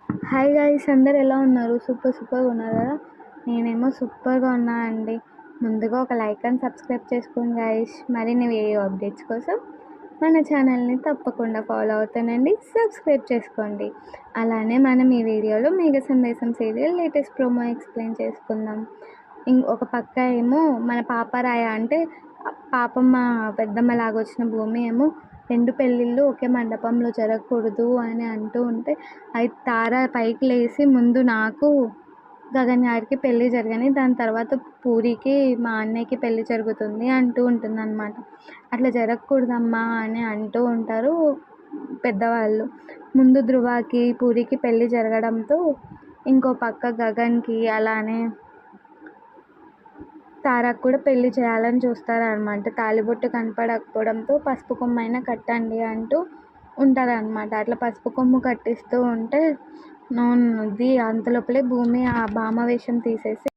Hi guys, అందరు ఎలా ఉన్నారు? సూపర్గా ఉన్నారు కదా. నేనేమో సూపర్గా ఉన్నా అండి. ముందుగా ఒక లైక్ అండ్ సబ్స్క్రైబ్ చేసుకోండి గైస్. మరిన్ని వీడియో అప్డేట్స్ కోసం మన ఛానల్ని తప్పకుండా ఫాలో అవుతానండి, సబ్స్క్రైబ్ చేసుకోండి. అలానే మనం ఈ వీడియోలో మేఘ సందేశం సీరియల్ లేటెస్ట్ ప్రోమో ఎక్స్ప్లెయిన్ చేసుకుందాం. ఒక పక్క ఏమో మన పాపరాయ అంటే పాపమ్మ పెద్దమ్మ లాగా వచ్చిన భూమి ఏమో 2 పెళ్ళిళ్ళు ఒకే మండపంలో జరగకూడదు అని అంటూ ఉంటే, అయితే తార పైకి లేచి ముందు నాకు గగన్ గారికి పెళ్ళి జరగని, దాని తర్వాత పూరికి మా అన్నయ్యకి పెళ్ళి జరుగుతుంది అంటూ ఉంటుందన్నమాట. అట్లా జరగకూడదమ్మా అని అంటూ ఉంటారు పెద్దవాళ్ళు. ముందు ధృవకి పూరికి పెళ్ళి జరగడంతో ఇంకో పక్క గగన్కి అలానే తారకు కూడా పెళ్లి చేయాలని చూస్తారనమాట. తాళిబొట్టు కనపడకపోవడంతో పసుపు కొమ్మైనా కట్టండి అంటూ ఉంటారనమాట. అట్లా పసుపు కొమ్ము కట్టిస్తూ ఉంటే ఇది అంతలోపలే భూమి ఆ భామ వేషం తీసేసి